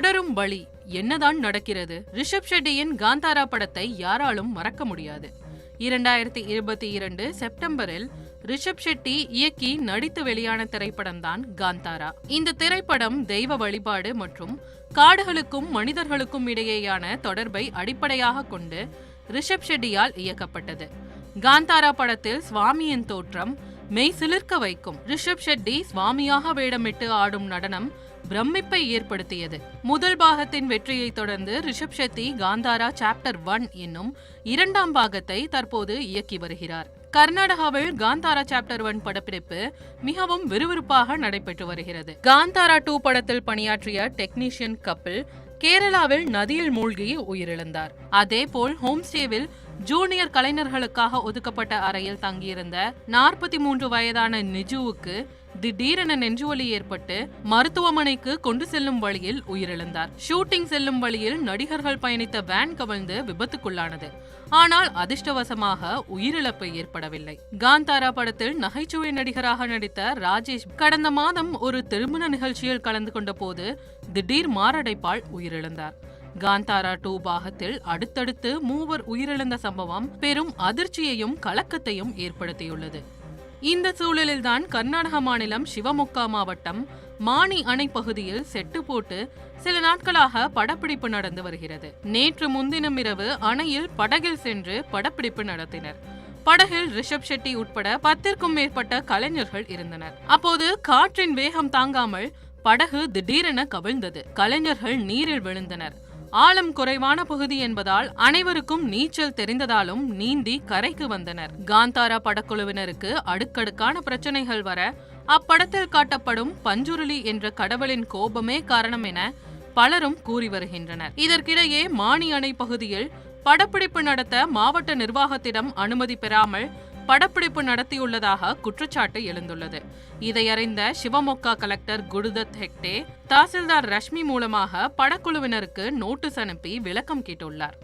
தொடரும் வழி. என்னதான் நடக்கிறது? ரிஷப் ஷெட்டியின் காந்தாரா படத்தை யாராலும் மறக்க முடியாது. 2022 செப்டம்பரில் ரிஷப் ஷெட்டி இயக்கி நடித்து வெளியான திரைப்படம்தான் காந்தாரா. இந்த திரைப்படம் தெய்வ வழிபாடு மற்றும் காடுகளுக்கும் மனிதர்களுக்கும் இடையேயான தொடர்பை அடிப்படையாக கொண்டு ரிஷப் ஷெட்டியால் இயக்கப்பட்டது. காந்தாரா படத்தில் சுவாமியின் தோற்றம் மெய் சிலிர்க்க வைக்கும். ரிஷப் ஷெட்டி சுவாமியாக வேடமிட்டு ஆடும் நடனம் பிரமிப்பை ஏற்படுத்தியது. முதல் பாகத்தின் வெற்றியை தொடர்ந்து ரிஷப் ஷெட்டி காந்தாரா சாப்டர் 1 என்னும் 2ஆம் பாகத்தை தற்போது இயக்கி வருகிறார். கர்நாடகாவில் காந்தாரா சாப்டர் 1 படப்பிடிப்பு மிகவும் விறுவிறுப்பாக நடைபெற்று வருகிறது. காந்தாரா 2 படத்தில் பணியாற்றிய டெக்னீஷியன் கபில் கேரளாவில் நதியில் மூழ்கி உயிரிழந்தார். அதேபோல் ஹோம்ஸ்டேவில் ஜூனியர் கலைஞர்களுக்காக ஒதுக்கப்பட்ட அறையில் தங்கியிருந்த 43 வயதான நிஜுவுக்கு திடீரென நெஞ்சுவலி ஏற்பட்டு மருத்துவமனைக்கு கொண்டு செல்லும் வழியில் உயிரிழந்தார். ஷூட்டிங் செல்லும் வழியில் நடிகர்கள் பயணித்த வேன் கவிழ்ந்து விபத்துக்குள்ளானது. ஆனால் அதிர்ஷ்டவசமாக உயிரிழப்பு ஏற்படவில்லை. காந்தாரா படத்தில் நகைச்சுவை நடிகராக நடித்த ராஜேஷ் கடந்த மாதம் ஒரு திருமண நிகழ்ச்சியில் கலந்து கொண்ட போது திடீர் மாரடைப்பால் உயிரிழந்தார். காந்தாரா 2 பாகத்தில் அடுத்தடுத்து 3 உயிரிழந்த சம்பவம் பெரும் அதிர்ச்சியையும் கலக்கத்தையும் ஏற்படுத்தியுள்ளது. இந்த சூழலில்தான் கர்நாடக மாநிலம் சிவமொக்கா மாவட்டம் மானி அணை பகுதியில் செட்டு போட்டு சில நாட்களாக படப்பிடிப்பு நடந்து வருகிறது. நேற்று முன்தினம் இரவு அணையில் படகில் சென்று படப்பிடிப்பு நடத்தினர். படகில் ரிஷப் ஷெட்டி உட்பட 10க்கும் மேற்பட்ட கலைஞர்கள் இருந்தனர். அப்போது காற்றின் வேகம் தாங்காமல் படகு திடீரென கவிழ்ந்தது. கலைஞர்கள் நீரில் விழுந்தனர். ஆழம் குறைவான பகுதி என்பதால் அனைவருக்கும் நீச்சல் தெரிந்ததாலும் நீந்தி கரைக்கு வந்தனர். காந்தாரா படக்குழுவினருக்கு அடுக்கடுக்கான பிரச்சனைகள் வர அப்படத்தில் காட்டப்படும் பஞ்சுருளி என்ற கடவுளின் கோபமே காரணம் என பலரும் கூறி வருகின்றனர். இதற்கிடையே மானி அணை பகுதியில் படப்பிடிப்பு நடத்த மாவட்ட நிர்வாகத்திடம் அனுமதி பெறாமல் படப்பிடிப்பு நடத்தியுள்ளதாக குற்றச்சாட்டு எழுந்துள்ளது. இதையறிந்த சிவமொக்கா கலெக்டர் குருதத் ஹெக்டே தாசில்தார் ரஷ்மி மூலமாக படக்குழுவினருக்கு நோட்டீஸ் அனுப்பி விளக்கம் கேட்டுள்ளார்.